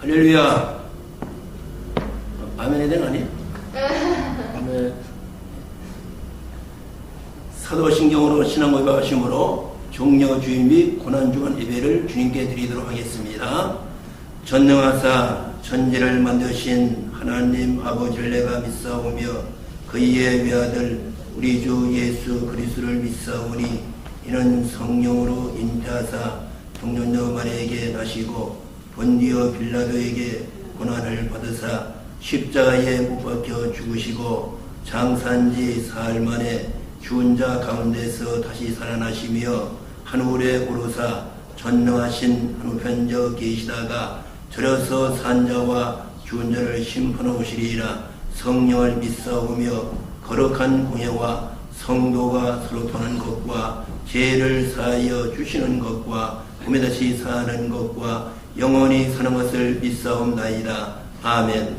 할렐루야. 아멘 해야 되는 거 아니에요? 아멘. 사도신경으로 신앙 고백하심으로 종려 주일 및 고난 주간 예배를 주님께 드리도록 하겠습니다. 전능하사 천지를 만드신 하나님 아버지를 내가 믿사오며 그의 외아들 우리 주 예수 그리스도를 믿사오니 이는 성령으로 잉태하사 동정녀 마리아에게 나시고 본디오 빌라도에게 고난을 받으사 십자가에 못 박혀 죽으시고 장사한지 사흘 만에 죽은 자 가운데서 다시 살아나시며 하늘에 오르사 전능하신 하늘편저 계시다가 절여서 산 자와 죽은 자를 심판하시리라. 성령을 믿사오며 거룩한 공예와 성도가 서로 통하는 것과 죄를 사하여 주시는 것과 꿈에 다시 사는 것과 영원히 사는 것을 믿사옵나이다. 아멘.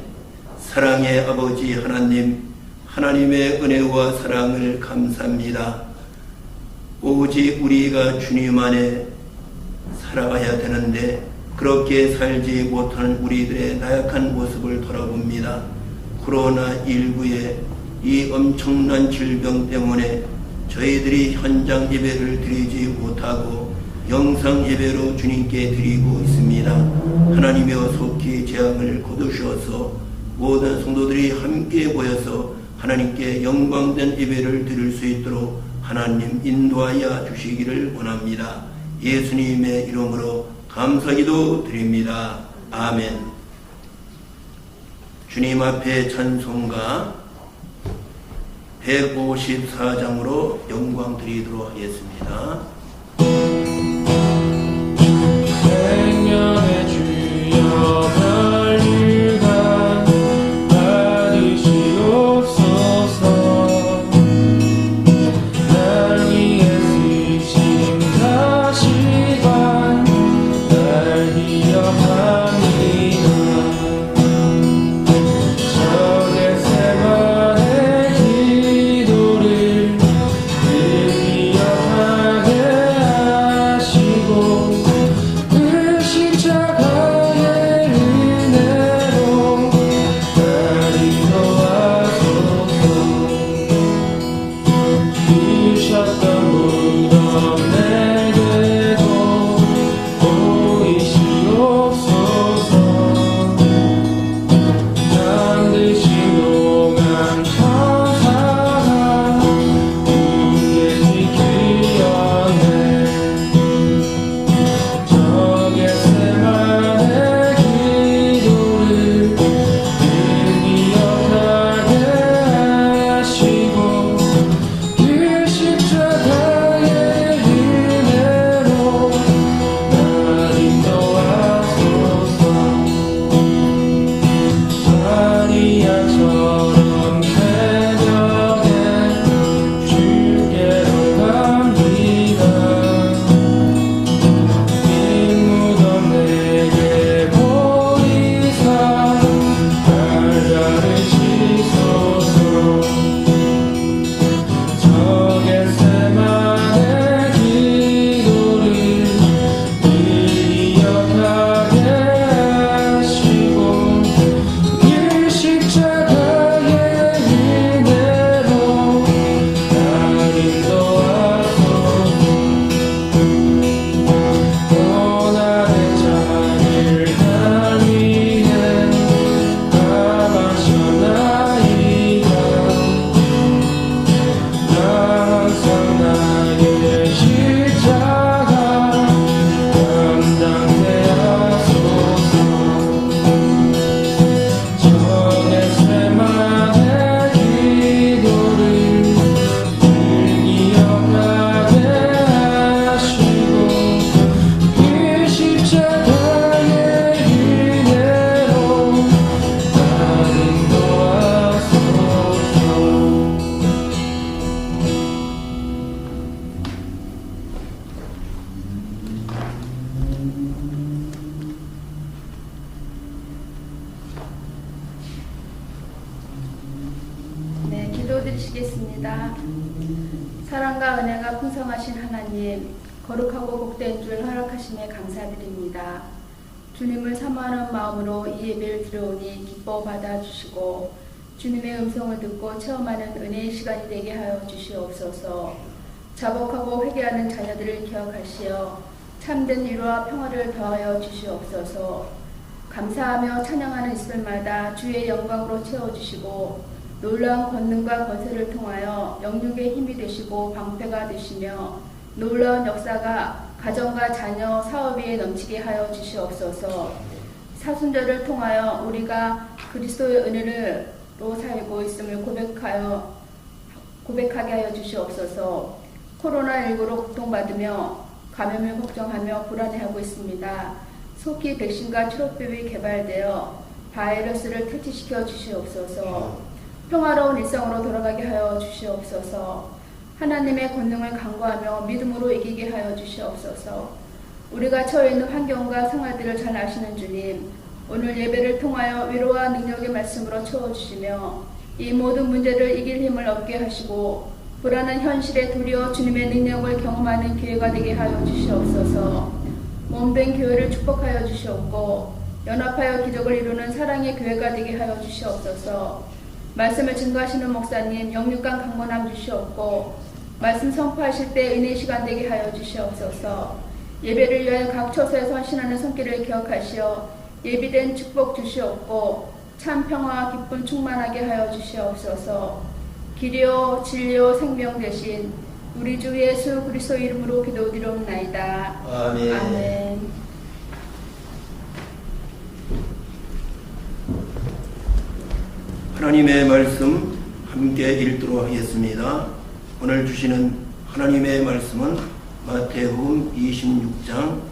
사랑의 아버지 하나님, 하나님의 은혜와 사랑을 감사합니다. 오직 우리가 주님 안에 살아가야 되는데 그렇게 살지 못하는 우리들의 나약한 모습을 돌아봅니다. 코로나19의 이 엄청난 질병 때문에 저희들이 현장 예배를 드리지 못하고 영상 예배로 주님께 드리고 있습니다. 하나님이여 속히 재앙을 거두셔서 모든 성도들이 함께 모여서 하나님께 영광된 예배를 드릴 수 있도록 하나님 인도하여 주시기를 원합니다. 예수님의 이름으로 감사기도 드립니다. 아멘. 주님 앞에 찬송가 154장으로 영광 드리도록 하겠습니다. 생명의 주여 별일간 받으시옵소서. 날 위해 쓰신 다시간 날 기억합니다. 적의 세만의 기도를 늘 기억하게 하시고 그 십자가의 은혜로 날 인도하소서. 주셨던 무덤 내게도 보이시옵소서. 잠드신 동안 천사가 우리의 지키었네. 적의 세만의 기도를 늘 기억하게 하시고 그 십자가의 은혜로 날 인도하소서. 마리아처럼 새벽에 주께로 갑니다. 빈 무덤 내게 보이사 날 가르치소서. 적의 세만의 기도를 늘 기억하게 하시고 그 십자가의 은혜로 날 인도하소서. 고난의 잔을 날 위해 감하셨나이다. 항상 나의 십자가 감당케 하소서. 적의 세만의 기도를 늘 기억하게 하시고 그 십자가의 은혜로 날 인도하소서. 네, 기도드리시겠습니다. 사랑과 은혜가 풍성하신 하나님, 거룩하고 복된 줄 허락하심에 감사드립니다. 주님을 사모하는 마음으로 이 예배를 드려오니 기뻐 받아주시고 주님의 음성을 듣고 체험하는 은혜의 시간이 되게 하여 주시옵소서. 자복하고 회개하는 자녀들을 기억하시어 참된 위로와 평화를 더하여 주시옵소서. 감사하며 찬양하는 이슬마다 주의 영광으로 채워주시고 놀라운 권능과 권세를 통하여 영육의 힘이 되시고 방패가 되시며 놀라운 역사가 가정과 자녀, 사업 위에 넘치게 하여 주시옵소서. 사순절을 통하여 우리가 그리스도의 은혜로 살고 있음을 고백하게 하여 주시옵소서. 코로나19로 고통받으며 감염을 걱정하며 불안해하고 있습니다. 속히 백신과 치료법이 개발되어 바이러스를 퇴치시켜 주시옵소서. 평화로운 일상으로 돌아가게 하여 주시옵소서. 하나님의 권능을 간구하며 믿음으로 이기게 하여 주시옵소서. 우리가 처해 있는 환경과 생활들을 잘 아시는 주님, 오늘 예배를 통하여 위로와 능력의 말씀으로 채워주시며 이 모든 문제를 이길 힘을 얻게 하시고 불안한 현실에 두려워 주님의 능력을 경험하는 기회가 되게 하여 주시옵소서. 몸된 교회를 축복하여 주시옵고 연합하여 기적을 이루는 사랑의 교회가 되게 하여 주시옵소서. 말씀을 증거하시는 목사님 영육간 강건함 주시옵고 말씀 선포하실 때 은혜의 시간 되게 하여 주시옵소서. 예배를 위하여 각 처소에서 헌신하는 손길을 기억하시어 예비된 축복 주시옵고 참 평화와 기쁨 충만하게 하여 주시옵소서. 길이요 진리요 생명 되신 우리 주 예수 그리스도 이름으로 기도드리옵나이다. 아멘. 아멘. 하나님의 말씀 함께 읽도록 하겠습니다. 오늘 주시는 하나님의 말씀은 마태복음 26장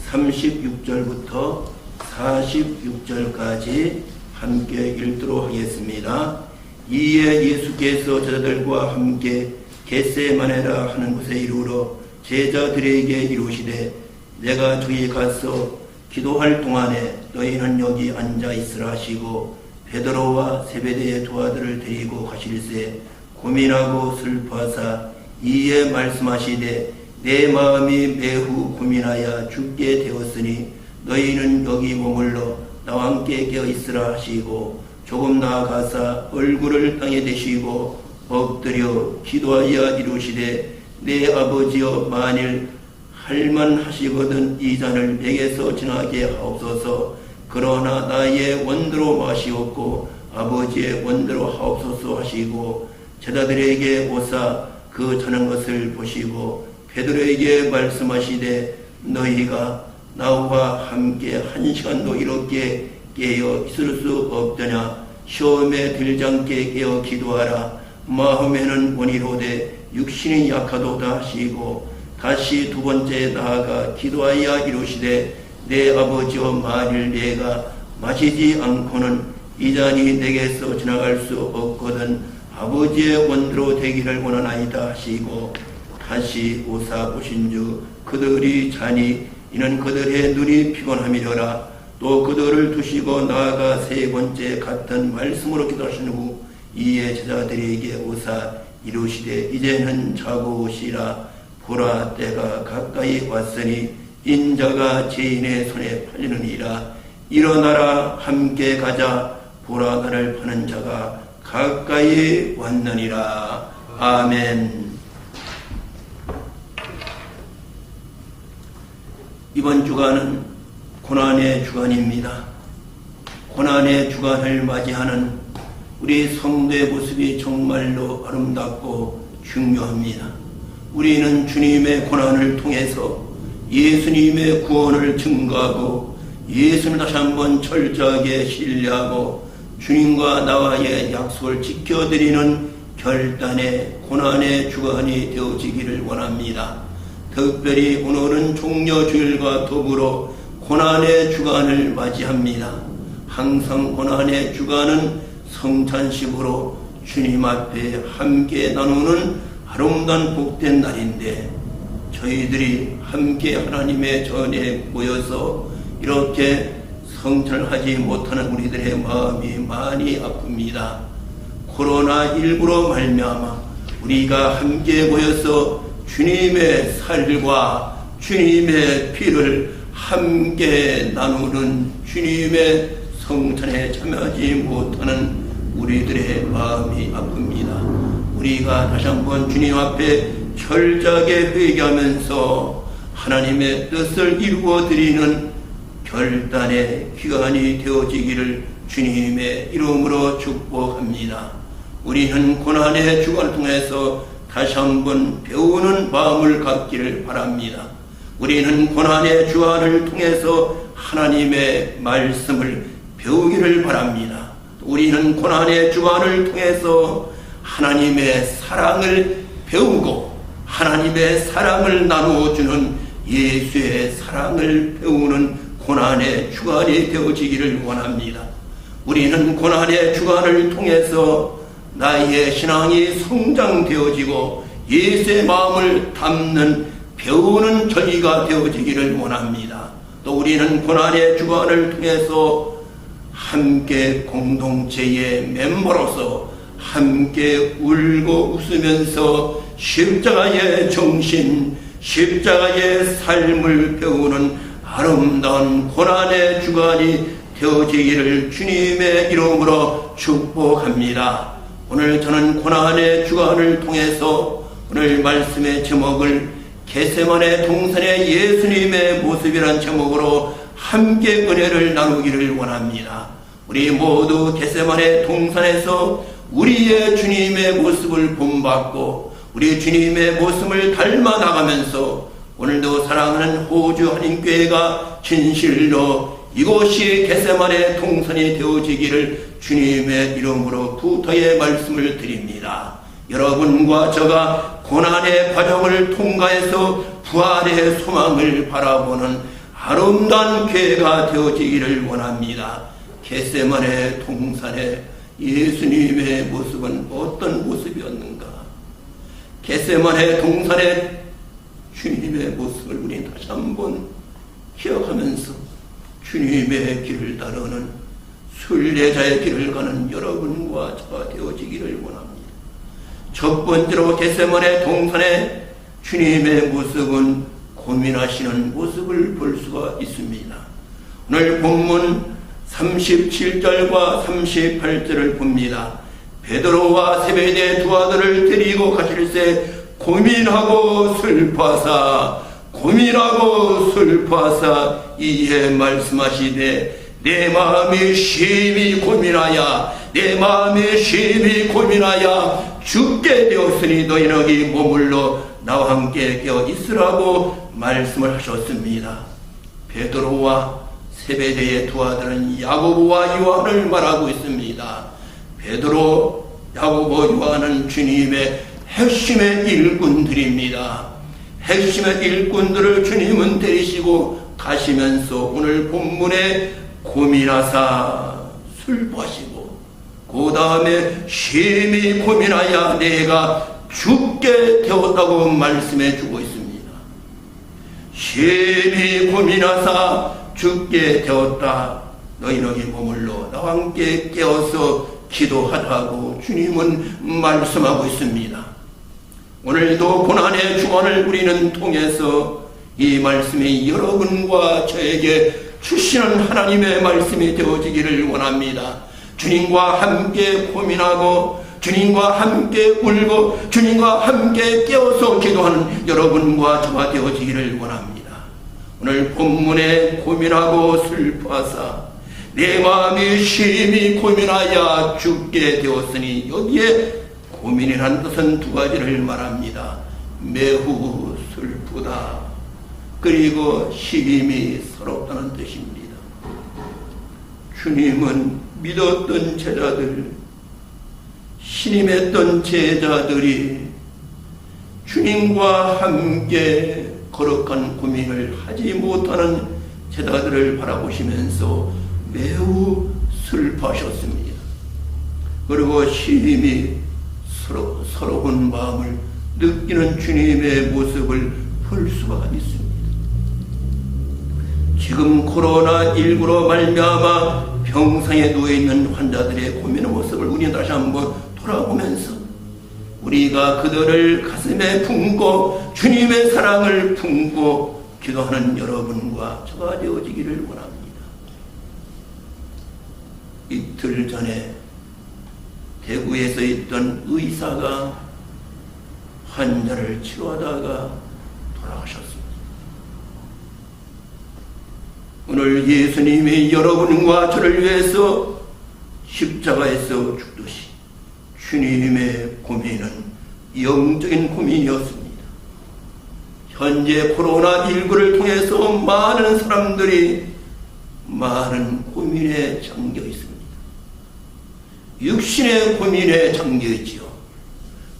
36절부터 46절까지 함께 읽도록 하겠습니다. 이에 예수께서 제자들과 함께 겟세마네라 하는 곳에 이르러 제자들에게 이르시되 내가 저기 가서 기도할 동안에 너희는 여기 앉아 있으라 하시고 베드로와 세베대의 두 아들을 데리고 가실새 고민하고 슬퍼하사 이에 말씀하시되 내 마음이 매우 고민하여 죽게 되었으니 너희는 여기 머물러 나와 함께 깨어 있으라 하시고 조금 나아가사 얼굴을 땅에 대시고 엎드려 기도하여 이루시되 내 아버지여 만일 할만하시거든 이 잔을 내게서 지나게 하옵소서. 그러나 나의 원대로 마시옵고 아버지의 원대로 하옵소서 하시고 제자들에게 오사 그 자는 것을 보시고 베드로에게 말씀하시되 너희가 나와 함께 한 시간도 이렇게 깨어 있을 수 없더냐. 시험에 들지 않게 깨어 기도하라. 마음에는 원이로되 육신이 약하도다 하시고 다시 두 번째 나아가 기도하여 이루시되 내 아버지여 만일 내가 마시지 않고는 이 잔이 내게서 지나갈 수 없거든 아버지의 원대로 되기를 원하나이다 하시고 다시 오사 보신즉 그들이 자니 이는 그들의 눈이 피곤함이더라. 또 그들을 두시고 나아가 세 번째 같은 말씀으로 기도하신 후 이에 제자들에게 오사 이루시되 이제는 자고 오시라. 보라 때가 가까이 왔으니 인자가 죄인의 손에 팔리느니라. 일어나라 함께 가자. 보라 나를 파는 자가 가까이 왔느니라. 아멘. 이번 주간은 고난의 주간입니다. 고난의 주간을 맞이하는 우리 성도의 모습이 정말로 아름답고 중요합니다. 우리는 주님의 고난을 통해서 예수님의 구원을 증거하고 예수님을 다시 한번 철저하게 신뢰하고 주님과 나와의 약속을 지켜드리는 결단의 고난의 주간이 되어지기를 원합니다. 특별히 오늘은 종려주일과 더불어 고난의 주간을 맞이합니다. 항상 고난의 주간은 성찬식으로 주님 앞에 함께 나누는 아름다운 복된 날인데 저희들이 함께 하나님의 전에 모여서 이렇게 성찬을 하지 못하는 우리들의 마음이 많이 아픕니다. 코로나19로 말미암아 우리가 함께 모여서 주님의 살과 주님의 피를 함께 나누는 주님의 성찬에 참여하지 못하는 우리들의 마음이 아픕니다. 우리가 다시 한번 주님 앞에 철저하게 회개하면서 하나님의 뜻을 이루어 드리는 결단의 기간이 되어지기를 주님의 이름으로 축복합니다. 우리는 고난의 주간을 통해서 다시 한번 배우는 마음을 갖기를 바랍니다. 우리는 고난의 주간을 통해서 하나님의 말씀을 배우기를 바랍니다. 우리는 고난의 주간을 통해서 하나님의 사랑을 배우고 하나님의 사랑을 나누어주는 예수의 사랑을 배우는 고난의 주간이 되어지기를 원합니다. 우리는 고난의 주간을 통해서 나의 신앙이 성장되어지고 예수의 마음을 담는 배우는 저희가 되어지기를 원합니다. 또 우리는 고난의 주간을 통해서 함께 공동체의 멤버로서 함께 울고 웃으면서 십자가의 정신, 십자가의 삶을 배우는 아름다운 고난의 주간이 되어지기를 주님의 이름으로 축복합니다. 오늘 저는 고난의 주간을 통해서 오늘 말씀의 제목을 겟세마네 동산의 예수님의 모습이란 제목으로 함께 은혜를 나누기를 원합니다. 우리 모두 겟세마네 동산에서 우리의 주님의 모습을 본받고 우리 주님의 모습을 닮아 나가면서 오늘도 사랑하는 호주 한인교회가 진실로 이곳이 겟세마네 동산이 되어지기를 주님의 이름으로 부터의 말씀을 드립니다. 여러분과 저가 고난의 과정을 통과해서 부활의 소망을 바라보는 아름다운 교회가 되어지기를 원합니다. 겟세마네 동산의 예수님의 모습은 어떤 모습이었는가? 겟세마네 동산의 주님의 모습을 우리 다시 한번 기억하면서 주님의 길을 따르는 순례자의 길을 가는 여러분과 저가 되어지기를 원합니다. 첫 번째로 겟세마네 동산의 주님의 모습은 고민하시는 모습을 볼 수가 있습니다. 오늘 본문 37절과 38절을 봅니다. 베드로와 세베대의 두 아들을 데리고 가실새 고민하고 슬퍼하사 이에 말씀하시되 내 마음이 심히 고민하여 죽게 되었으니 너희는 여기 머물러 나와 함께 깨어 있으라고 말씀을 하셨습니다. 베드로와 세베대의 두 아들은 야고보와 요한을 말하고 있습니다. 베드로, 야고보, 요한은 주님의 핵심의 일꾼들입니다. 핵심의 일꾼들을 주님은 데리시고 가시면서 오늘 본문에 고민하사 슬퍼하시고 그 다음에 심히 고민하여 내가 죽게 되었다고 말씀해 주고 있습니다. 심히 고민하사 죽게 되었다. 너희는 여기 머물러 나와 함께 깨어서 기도하라고 주님은 말씀하고 있습니다. 오늘도 고난의 주간을 우리는 통해서 이 말씀이 여러분과 저에게 주시는 하나님의 말씀이 되어지기를 원합니다. 주님과 함께 고민하고 주님과 함께 울고 주님과 함께 깨어서 기도하는 여러분과 저가 되어지기를 원합니다. 오늘 본문에 고민하고 슬퍼하사 내 마음이 심히 고민하여 죽게 되었으니 여기에 고민이라는 것은 두 가지를 말합니다. 매우 슬프다. 그리고 심히 서럽다는 뜻입니다. 주님은 믿었던 제자들, 신임했던 제자들이 주님과 함께 거룩한 고민을 하지 못하는 제자들을 바라보시면서 매우 슬퍼하셨습니다. 그리고 심히 서러운 마음을 느끼는 주님의 모습을 볼 수가 있습니다. 지금 코로나19로 말미암아 병상에 누워있는 환자들의 고민의 모습을 우리는 다시 한번 돌아보면서 우리가 그들을 가슴에 품고 주님의 사랑을 품고 기도하는 여러분과 저가 되어지기를 원합니다. 이틀 전에 대구에서 있던 의사가 환자를 치료하다가 돌아가셨습니다. 오늘 예수님이 여러분과 저를 위해서 십자가에서 죽듯이 주님의 고민은 영적인 고민이었습니다. 현재 코로나19를 통해서 많은 사람들이 많은 고민에 잠겨 있습니다. 육신의 고민에 잠겨 있지요.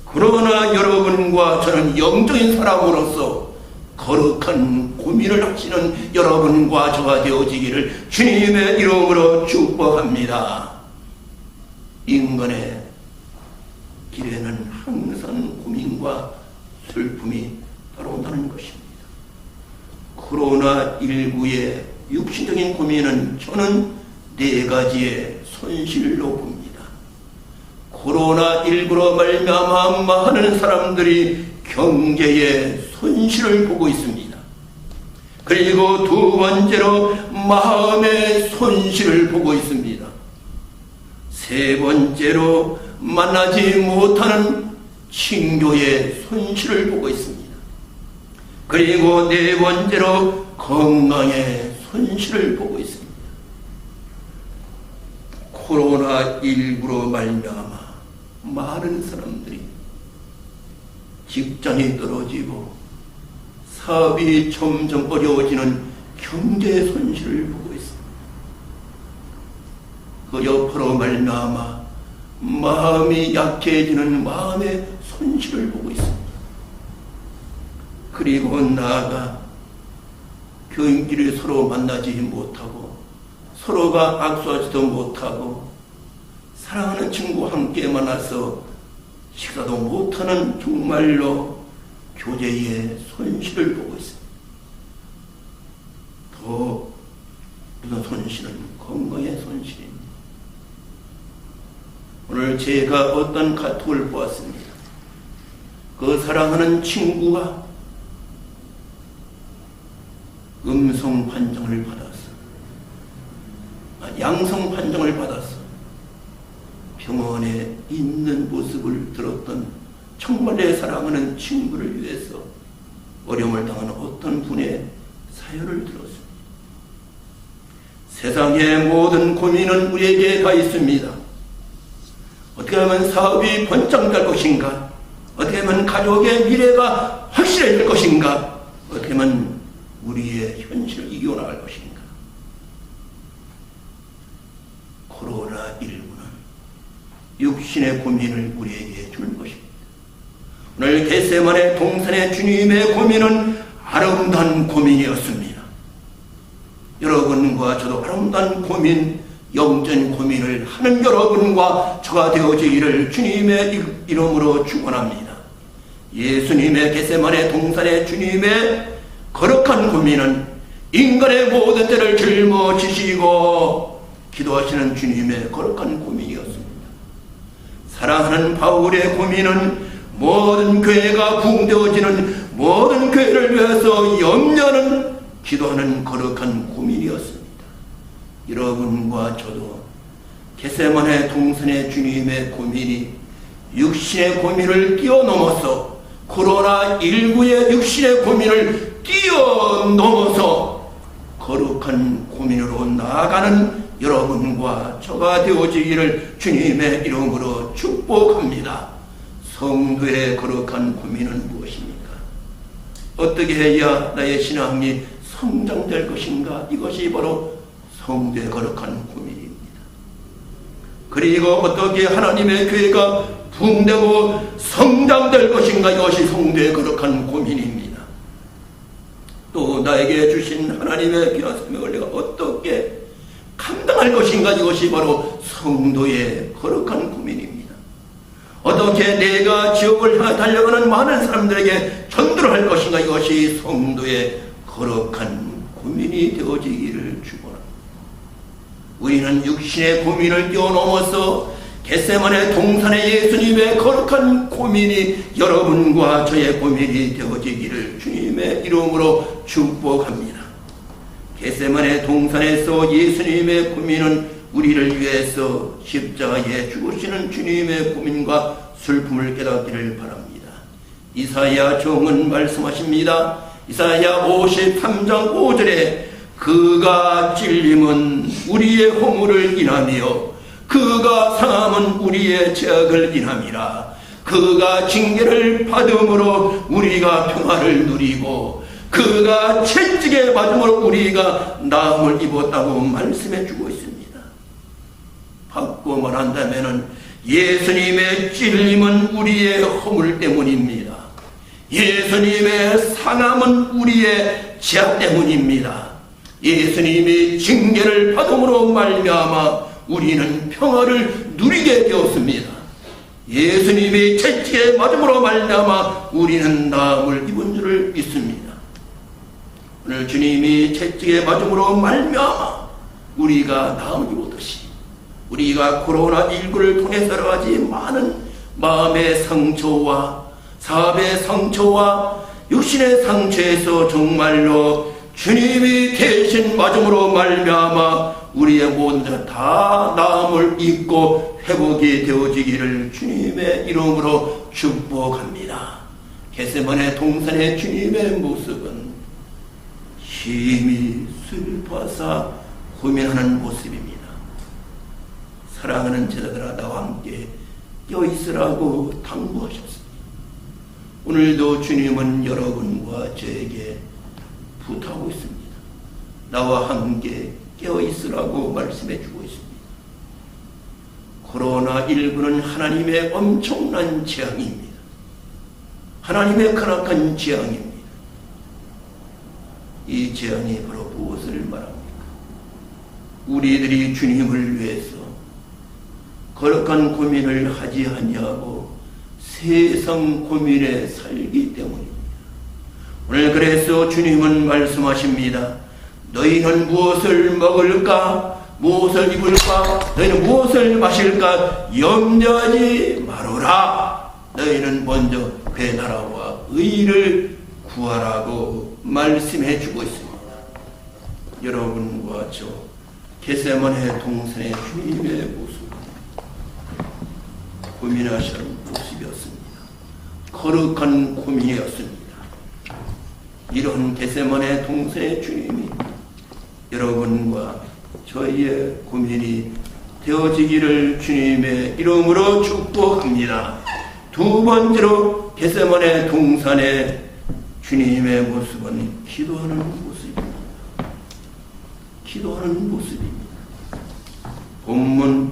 그러나 여러분과 저는 영적인 사람으로서 거룩한 고민을 하시는 여러분과 저가 되어지기를 주님의 이름으로 축복합니다. 인간의 길에는 항상 고민과 슬픔이 따라온다는 것입니다. 코로나19의 육신적인 고민은 저는 4가지의 손실로 봅니다. 코로나19로 말미암아 많은 사람들이 경제의 손실을 보고 있습니다. 그리고 2번째로 마음의 손실을 보고 있습니다. 3번째로 만나지 못하는 친교의 손실을 보고 있습니다. 그리고 4번째로 건강의 손실을 보고 있습니다. 코로나19로 말미암아 많은 사람들이 직장이 떨어지고 사업이 점점 어려워지는 경제 손실을 보고 있습니다. 그 여파로 말미암아 마음이 약해지는 마음의 손실을 보고 있습니다. 그리고 나아가 교인끼리 서로 만나지 못하고 서로가 악수하지도 못하고 사랑하는 친구와 함께 만나서 식사도 못하는 정말로 교제의 손실을 보고 있습니다. 더 무슨 손실은 건강의 손실입니다. 오늘 제가 어떤 카톡을 보았습니다. 그 사랑하는 친구가 음성 판정을 받았어. 양성 판정을 받았어. 병원에 있는 모습을 들었던 정말 내 사랑하는 친구를 위해서 어려움을 당하는 어떤 분의 사연을 들었습니다. 세상의 모든 고민은 우리에게 다 있습니다. 어떻게 하면 사업이 번쩍 갈 것인가? 어떻게 하면 가족의 미래가 확실해질 것인가? 어떻게 하면 우리의 현실을 이겨나갈 것인가? 코로나19는 육신의 고민을 우리에게 주는 것입니다. 오늘 겟세마네 동산의 주님의 고민은 아름다운 고민이었습니다. 여러분과 저도 아름다운 고민, 영적인 고민을 하는 여러분과 저가 되어지기를 주님의 이름으로 축원합니다. 예수님의 겟세마네 동산의 주님의 거룩한 고민은 인간의 모든 죄를 짊어지시고 기도하시는 주님의 거룩한 고민이었습니다. 사랑하는 바울의 고민은 모든 교회가 부흥되어지는 모든 교회를 위해서 염려하는 기도하는 거룩한 고민이었습니다. 여러분과 저도 겟세마네 동산의 주님의 고민이 육신의 고민을 뛰어넘어서 코로나19의 육신의 고민을 뛰어넘어서 거룩한 고민으로 나아가는 여러분과 저가 되어지기를 주님의 이름으로 축복합니다. 성도의 거룩한 고민은 무엇입니까? 어떻게 해야 나의 신앙이 성장될 것인가? 이것이 바로 성도의 거룩한 고민입니다. 그리고 어떻게 하나님의 교회가 부흥되고 성장될 것인가? 이것이 성도의 거룩한 고민입니다. 또 나에게 주신 하나님의 귀한 생명을 내가 어떻게 감당할 것인가? 이것이 바로 성도의 거룩한 고민입니다. 어떻게 내가 지옥을 향해 달려가는 많은 사람들에게 전도를 할 것인가? 이것이 성도의 거룩한 고민이 되어지기를 축원합니다. 우리는 육신의 고민을 뛰어넘어서 겟세마네 동산의 예수님의 거룩한 고민이 여러분과 저의 고민이 되어지기를 주님의 이름으로 축복합니다. 겟세마네 동산에서 예수님의 고민은 우리를 위해서 십자가에 죽으시는 주님의 고민과 슬픔을 깨닫기를 바랍니다. 이사야 종은 말씀하십니다. 이사야 53장 5절에 그가 찔림은 우리의 허물을 인하며 그가 상함은 우리의 죄악을 인함이라. 그가 징계를 받음으로 우리가 평화를 누리고 그가 채찍에 맞음으로 우리가 나음을 입었다고 말씀해 주고 있습니다. 바꿔 말한다면 예수님의 찔림은 우리의 허물 때문입니다. 예수님의 상함은 우리의 죄악 때문입니다. 예수님이 징계를 받음으로 말미암아 우리는 평화를 누리게 되었습니다. 예수님이 채찍에 맞음으로 말미암아 우리는 나음을 입은 줄을 믿습니다. 오늘 주님이 채찍에 맞음으로 말미암아 우리가 나음을 입었듯이 우리가 코로나19를 통해서 여러 가지 많은 마음의 상처와 사업의 상처와 육신의 상처에서 정말로 주님이 대신 맞음으로 말미암아 우리의 모든 것 다 나음을 입고 회복이 되어지기를 주님의 이름으로 축복합니다. 겟세마네 동산의 주님의 모습은 힘이 슬퍼서 고민하는 모습입니다. 사랑하는 제자들아 나와 함께 껴있으라고 당부하셨습니다. 오늘도 주님은 여러분과 저에게 부탁하고 있습니다. 나와 함께 깨어있으라고 말씀해 주고 있습니다. 코로나19는 하나님의 엄청난 재앙입니다. 하나님의 크나큰 재앙입니다. 이 재앙이 바로 무엇을 말합니까? 우리들이 주님을 위해서 거룩한 고민을 하지 아니하고 세상 고민에 살기 때문입니다. 오늘 그래서 주님은 말씀하십니다. 너희는 무엇을 먹을까? 무엇을 입을까? 너희는 무엇을 마실까? 염려하지 마노라. 너희는 먼저 그의 나라와 의를 구하라고 말씀해 주고 있습니다. 여러분과 저 겟세마네 동산의 주님의 모습 고민하시는 모습이었습니다. 거룩한 고민이었습니다. 이런 겟세마네 동산의 주님이 여러분과 저희의 고민이 되어지기를 주님의 이름으로 축복합니다. 두 번째로 겟세마네 동산의 주님의 모습은 기도하는 모습입니다. 기도하는 모습입니다. 본문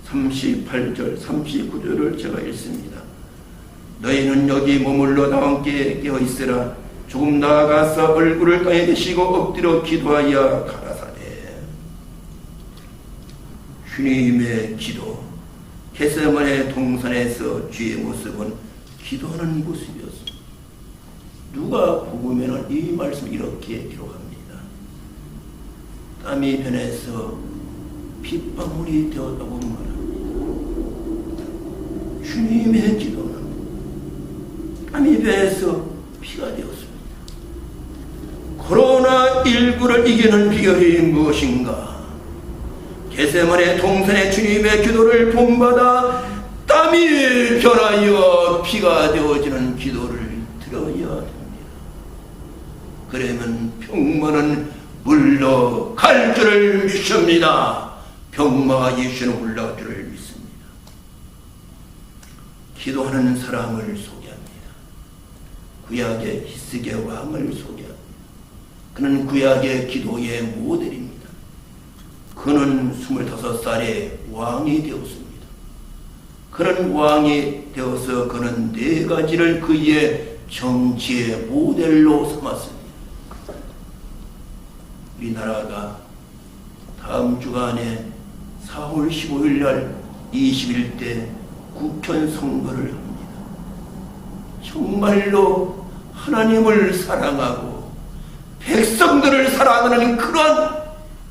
38절 39절을 제가 읽습니다. 너희는 여기 머물러 나와 함께 깨어있으라. 조금 나아가서 얼굴을 땅에 대시고 엎드려 기도하여 가라사대. 주님의 기도, 겟세마네 동산에서 주의 모습은 기도하는 모습이었습니다. 누가 보면 이 말씀 이렇게 기록합니다. 땀이 변해서 핏방울이 되었다고 말합니다. 주님의 기도는 땀이 변해서 피가 되었습니다. 코로나19를 이기는 비결이 무엇인가? 겟세마네 동산의 주님의 기도를 본받아 땀이 변하여 피가 되어지는 기도를 드려야 됩니다. 그러면 병마는 물러갈 줄을 믿습니다. 병마가 예수는 물러갈 줄을 믿습니다. 기도하는 사람을 소개합니다. 구약의 히스기야 왕을 소개합니다. 그는 구약의 기도의 모델입니다. 그는 25살에 왕이 되었습니다. 그는 왕이 되어서 그는 4가지를 그의 정치의 모델로 삼았습니다. 우리나라가 다음 주간에 4월 15일 날 21대 국회의원 선거를 합니다. 정말로 하나님을 사랑하고 백성들을 사랑하는 그런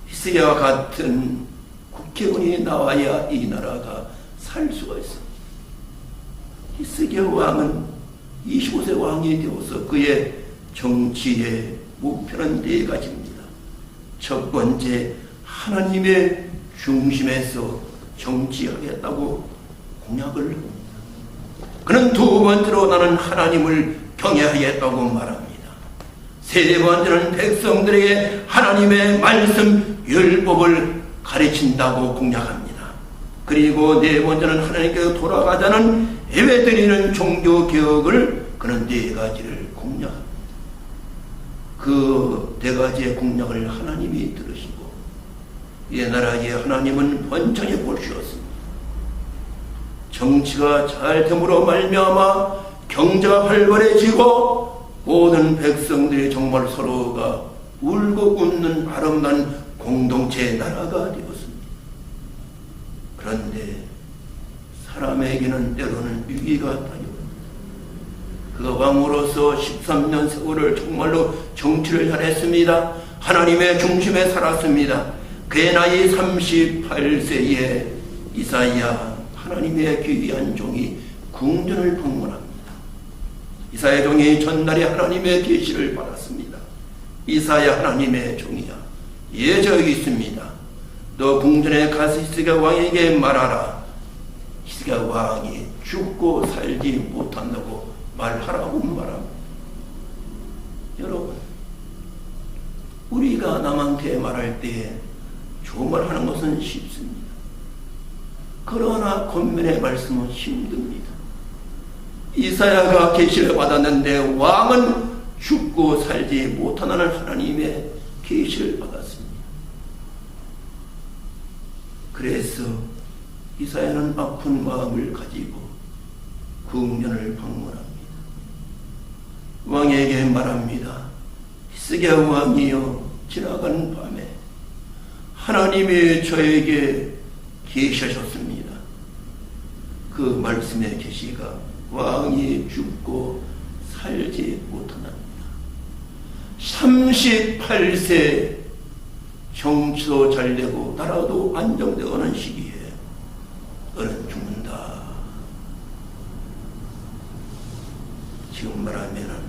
히스기야와 같은 국회의원이 나와야 이 나라가 살 수가 있습니다. 히스기야 왕은 25세 왕이 되어서 그의 정치의 목표는 네 가지입니다. 첫 번째, 하나님의 중심에서 정치하겠다고 공약을 합니다. 그는 두 번째로 나는 하나님을 경외하겠다고 말합니다. 세 번째는 백성들에게 하나님의 말씀 율법을 가르친다고 공약합니다. 그리고 네 번째는 하나님께로 돌아가자는 예배드리는 종교개혁을 그는 네 가지를 공약합니다. 그 네 가지의 공약을 하나님이 들으시고 이 나라의 하나님은 번창해 보시었습니다. 정치가 잘 됨으로 말미암아 경제가 활발해지고 모든 백성들이 정말 서로가 울고 웃는 아름다운 공동체의 나라가 되었습니다. 그런데 사람에게는 때로는 위기가 따라옵니다. 그 왕으로서 13년 세월을 정말로 정치를 잘했습니다. 하나님의 중심에 살았습니다. 그의 나이 38세에 이사야 하나님의 귀한 종이 궁전을 방문합니다. 이사야 종이 전날에 하나님의 계시를 받았습니다. 이사야 하나님의 종이야, 예 저기 있습니다. 너 궁전에 가서 히스기야 왕에게 말하라. 히스기야 왕이 죽고 살지 못한다고 말하라고 말합니다. 여러분, 우리가 남한테 말할 때 좋은 말 하는 것은 쉽습니다. 그러나 권면의 말씀은 힘듭니다. 이사야가 계시를 받았는데 왕은 죽고 살지 못하는 하나님의 계시를 받았습니다. 그래서 이사야는 아픈 마음을 가지고 궁전을 방문합니다. 왕에게 말합니다. 히스기야 왕이여, 지나간 밤에 하나님이 저에게 계시하셨습니다. 그 말씀의 계시가 왕이 죽고 살지 못하답니다. 38세 정치도 잘되고 나라도 안정되어가는 시기에 너는 죽는다. 지금 말하면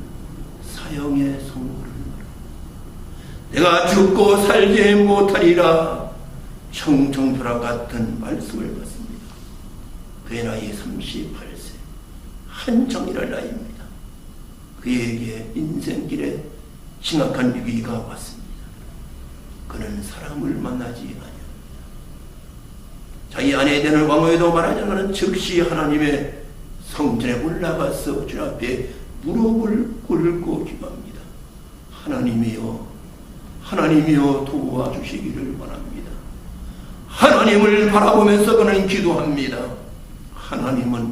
사형의 선고를 말합니다. 내가 죽고 살지 못하리라 청청토라 같은 말씀을 받습니다. 그의 나이 38세, 한창 일할 나이입니다. 그에게 인생길에 심각한 위기가 왔습니다. 그는 사람을 만나지 아니합니다. 자기 아내에 대한 왕후에도 말하지 않는 즉시 하나님의 성전에 올라가서 주 앞에 무릎을 꿇고 기도합니다. 하나님이여, 하나님이여 도와주시기를 원합니다. 하나님을 바라보면서 그는 기도합니다. 하나님은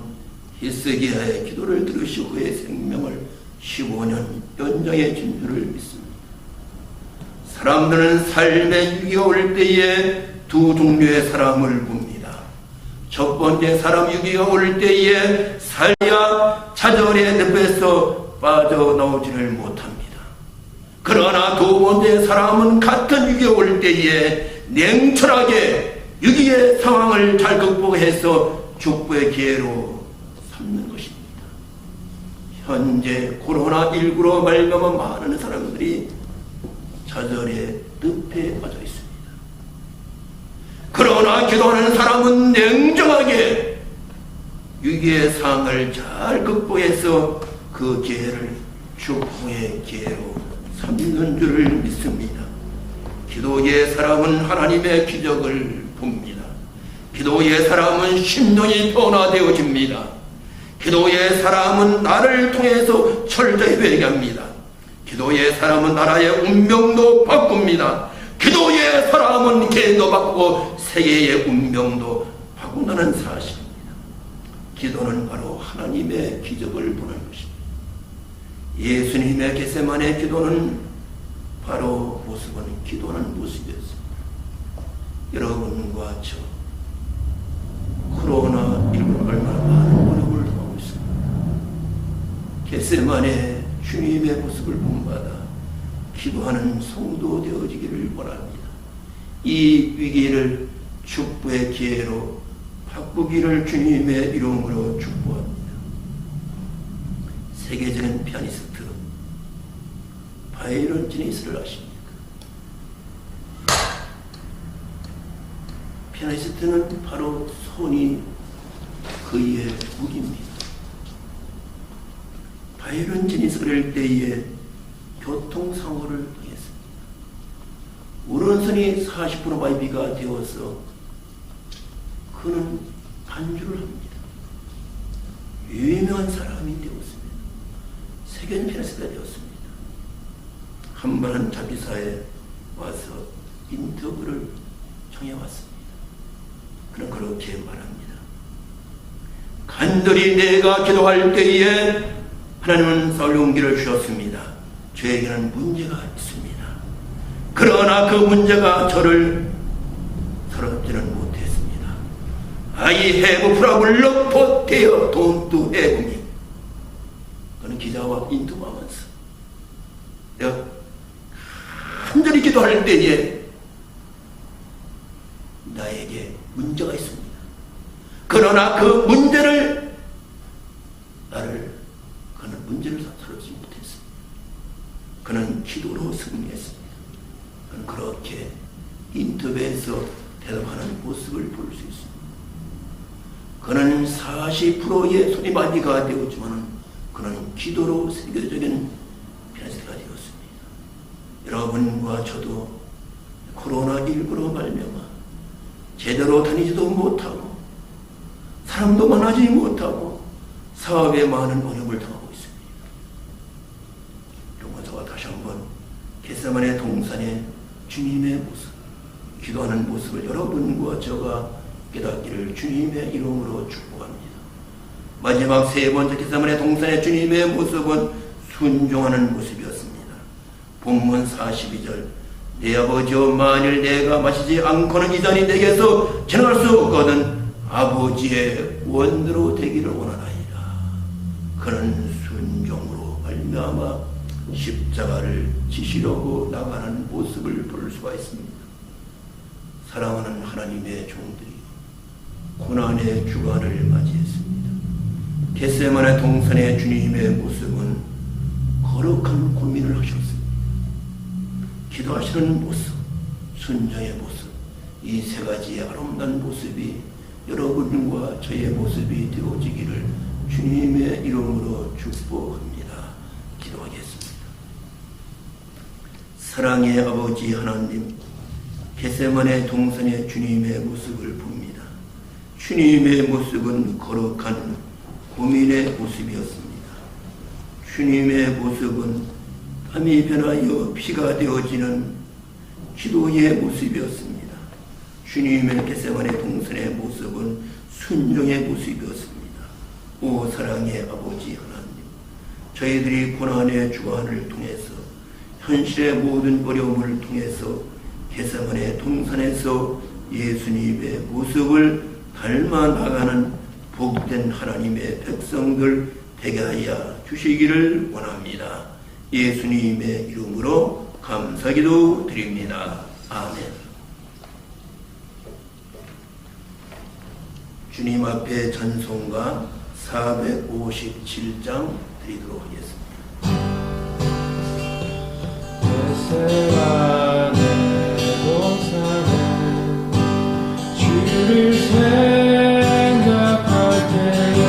히스기야의 기도를 들으시고 그의 생명을 15년 연장해 준 줄을 믿습니다. 사람들은 삶의 위기가 올 때에 두 종류의 사람을 봅니다. 첫 번째 사람, 위기가 올 때에 살야 좌절의 늪에서 빠져나오지를 못합니다. 그러나 두 번째 사람은 같은 위기가 올 때에 냉철하게 위기의 상황을 잘 극복해서 축복의 기회로 삼는 것입니다. 현재 코로나19로 말미암아 많은 사람들이 좌절의 늪에 빠져 있습니다. 그러나 기도하는 사람은 냉정하게 위기의 상황을 잘 극복해서 그 기회를 축복의 기회로 삼는 줄을 믿습니다. 기도의 사람은 하나님의 기적을 봅니다. 기도의 사람은 심령이 변화되어집니다. 기도의 사람은 나를 통해서 철저히 회개합니다. 기도의 사람은 나라의 운명도 바꿉니다. 기도의 사람은 개인도 바꾸고 세계의 운명도 바꾼다는 사실입니다. 기도는 바로 하나님의 기적을 보는 것입니다. 예수님의 겟세마네 기도는 바로 기도하는 모습이었습니다. 여러분과 저 코로나19로 얼마나 많은 어려움을 당하고 있습니다. 겟세마네 주님의 모습을 본받아 기도하는 성도 되어지기를 원합니다. 이 위기를 축복의 기회로 바꾸기를 주님의 이름으로 축복합니다. 세계적인 피아니스트 바이런 지니스를 아십니까? 피아니스트는 바로 손이 그의 무기입니다. 바이런 지니스를 때에 교통사고를 당했습니다. 오른손이 40% 마비가 되어서 그는 반주를 합니다. 유명한 사람이 되었습니다. 세계적인 피아니스트가 되었습니다. 한 번 한 잡지사에 와서 인터뷰를 청해왔습니다. 그는 그렇게 말합니다. 간절히 내가 기도할 때에 하나님은 싸울 용기를 주셨습니다. 저에게는 문제가 있습니다. 그러나 그 문제가 저를 사로잡지는 못했습니다. I have problem but they don't have me. 그는 기자와 인터뷰하면서 내가 간절히 기도할 때에 나에게 문제가 있습니다. 그러나 그 문제를 그는 문제를 사로잡지 못했습니다. 그는 기도로 승리했습니다. 그는 그렇게 인터뷰에서 대답하는 모습을 볼 수 있습니다. 그는 40%의 손이 마비가 되었지만 그는 기도로 세계적인 피아니스트가 되었습니다. 여러분과 저도 코로나19로 말미암아 제대로 다니지도 못하고 사람도 만나지 못하고 사업에 많은 어려움을 당하고 있습니다. 여러분과 다시 한번 겟세마네 동산의 주님의 모습, 기도하는 모습을 여러분과 저가 깨닫기를 주님의 이름으로 축복합니다. 마지막 세 번째 겟세마네 동산의 주님의 모습은 순종하는 모습이었습니다. 본문 42절 내 아버지여 만일 내가 마시지 않고는 이 잔이 내게서 지나갈 수 없거든 아버지의 원대로 되기를 원하나이다. 그는 순종으로 말미암아 십자가를 지시려고 나가는 모습을 볼 수가 있습니다. 사랑하는 하나님의 종들이 고난의 주간을 맞이했습니다. 겟세마네 동산의 주님의 모습은 거룩한 고민을 하셨습니다. 기도하시는 모습, 순종의 모습, 이 세 가지의 아름다운 모습이 여러분과 저의 모습이 되어지기를 주님의 이름으로 축복합니다. 기도하겠습니다. 사랑의 아버지 하나님, 겟세마네 동산의 주님의 모습을 봅니다. 주님의 모습은 거룩한 고민의 모습이었습니다. 주님의 모습은 땀이 변하여 피가 되어지는 기도의 모습이었습니다. 주님의 겟세마네 동산의 모습은 순종의 모습이었습니다. 오 사랑의 아버지 하나님, 저희들이 고난의 주간을 통해서 현실의 모든 어려움을 통해서 겟세마네 동산에서 예수님의 모습을 닮아 나가는 복된 하나님의 백성들 되게 하여 주시기를 원합니다. 예수님의 이름으로 감사기도 드립니다. 아멘. 주님 앞에 찬송가 457장 드리도록 하겠습니다. 겟세마네 동산에 주를 생각할 때에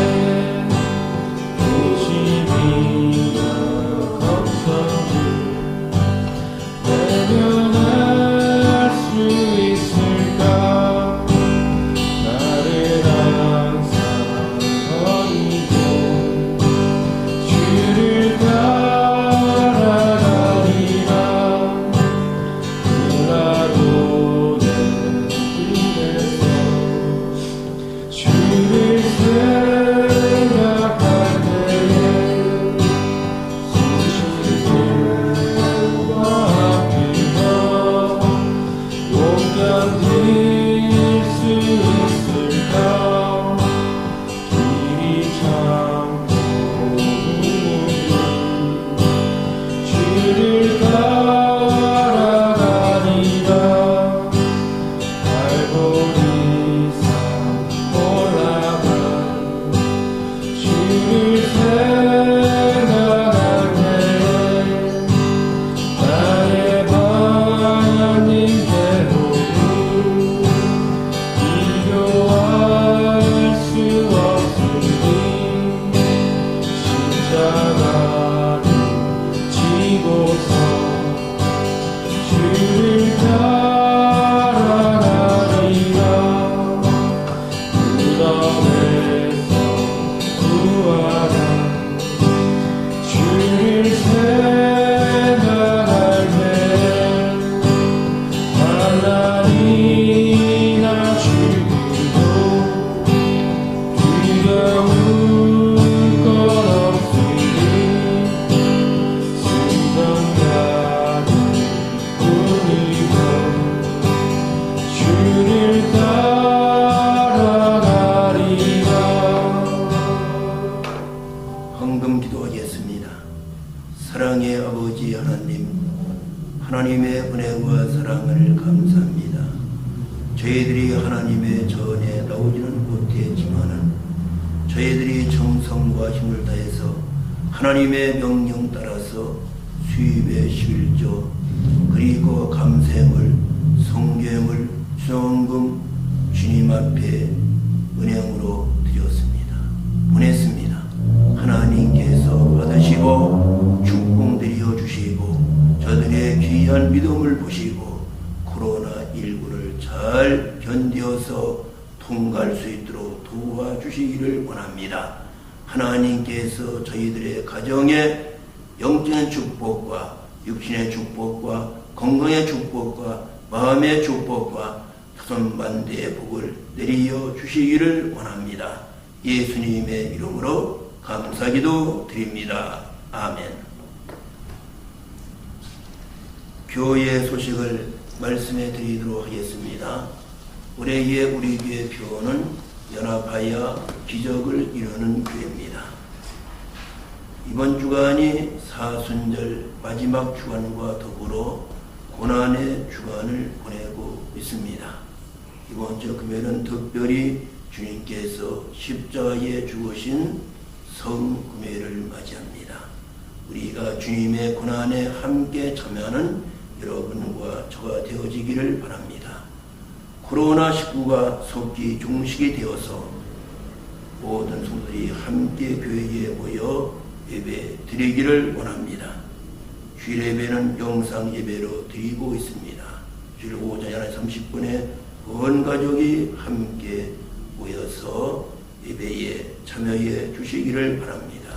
의심이나 걱정을 외면할 수 있을까? 나를 항상 버리고 주를 따라가리라. 그라도 내 길에서 주를 생각할 때에 수십길과 앞이며 못 견딜 수 있을까? 길이 참 좁은데 주를 따라가리라. 갈보리 산 올라가 주를 생각할 때 하나님의 전에 나오지는 못했지만은 저희들이 정성과 힘을 다해서 하나님의 명령 따라서 수입의 11조 그리고 감사함을 성경을 수원금 주님 앞에 은행으로 드렸습니다. 보냈습니다. 하나님께서 받으시고 축복 드려 주시고 저들의 귀한 믿음을 보시고 코로나19를 잘 견뎌서 통과할 수 있도록 도와주시기를 원합니다. 하나님께서 저희들의 가정에 영적인 축복과 육신의 축복과 건강의 축복과 마음의 축복과 타선만대의 복을 내려 주시기를 원합니다. 예수님의 이름으로 감사기도 드립니다. 아멘. 교회 소식을 말씀해 드리도록 하겠습니다. 올해의 우리 교회 표는 연합하여 기적을 이루는 교회입니다. 이번 주간이 사순절 마지막 주간과 더불어 고난의 주간을 보내고 있습니다. 이번 주 금요일은 특별히 주님께서 십자가에 죽으신 성금요일을 맞이합니다. 우리가 주님의 고난에 함께 참여하는 여러분과 저가 되어지기를 바랍니다. 코로나19가 속기 종식이 되어서 모든 성도들이 함께 교회에 모여 예배 드리기를 원합니다. 주일 예배는 영상 예배로 드리고 있습니다. 주일 오전 11시 30분에 온 가족이 함께 모여서 예배에 참여해 주시기를 바랍니다.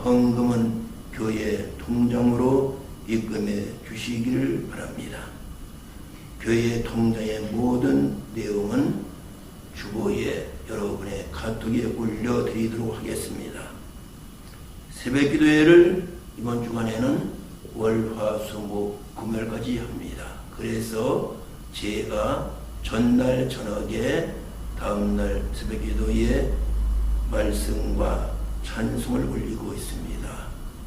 헌금은 교회 통장으로 입금해 주시기를 바랍니다. 교회 통장의 모든 내용은 주보에 여러분의 카톡에 올려드리도록 하겠습니다. 새벽 기도회를 이번 주간에는 월, 화, 수, 목, 금요일까지 합니다. 그래서 제가 전날 저녁에 다음날 새벽 기도회에 말씀과 찬송을 올리고 있습니다.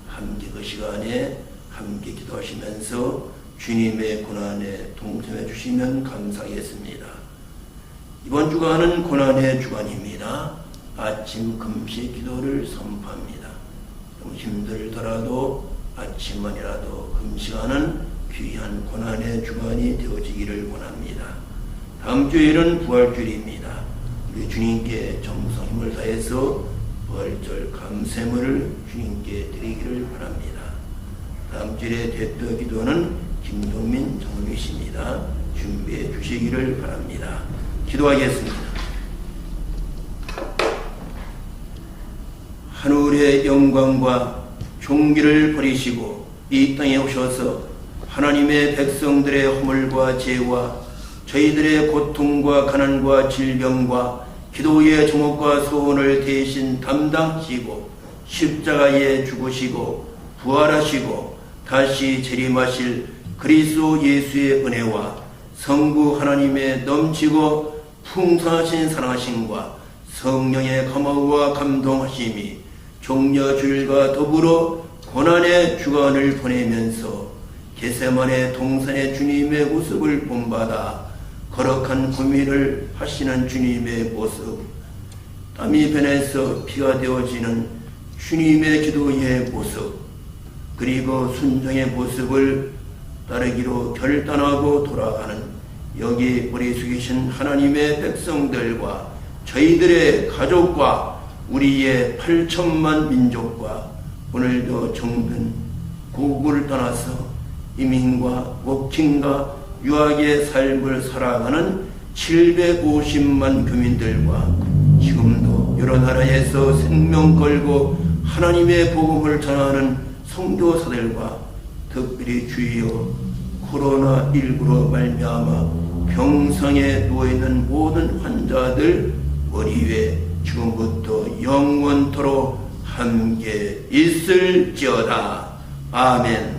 함께 그 시간에 함께 기도하시면서 주님의 고난에 동참해 주시면 감사하겠습니다. 이번 주간은 고난의 주간입니다. 아침 금식 기도를 선포합니다. 좀 힘들더라도 아침만이라도 금식하는 귀한 고난의 주간이 되어지기를 원합니다. 다음 주일은 부활주일입니다. 우리 주님께 정성 힘을 다해서 부활절 감사물을 주님께 드리기를 바랍니다. 다음 주일의 대표 기도는 김동민 장로님이십니다. 준비해 주시기를 바랍니다. 기도하겠습니다. 하늘의 영광과 존귀를 버리시고 이 땅에 오셔서 하나님의 백성들의 허물과 죄와 저희들의 고통과 가난과 질병과 기도의 종업과 소원을 대신 담당하시고 십자가에 죽으시고 부활하시고 다시 재림하실 그리스도 예수의 은혜와 성부 하나님의 넘치고 풍성하신 사랑하심과 성령의 감화와 감동하심이 종려주일과 더불어 고난의 주간을 보내면서 겟세마네 동산의 주님의 모습을 본받아 거룩한 고민을 하시는 주님의 모습, 땀이 변해서 피가 되어지는 주님의 기도의 모습, 그리고 순종의 모습을 따르기로 결단하고 돌아가는 여기 머리 숙이신 하나님의 백성들과 저희들의 가족과 우리의 8천만 민족과 오늘도 정든 고국을 떠나서 이민과 워킹과 유학의 삶을 살아가는 750만 교민들과 지금도 여러 나라에서 생명 걸고 하나님의 복음을 전하는 선교사들과 특별히 주여 코로나19로 말미암아 병상에 누워있는 모든 환자들 머리 위에 지금부터 영원토록 함께 있을지어다. 아멘.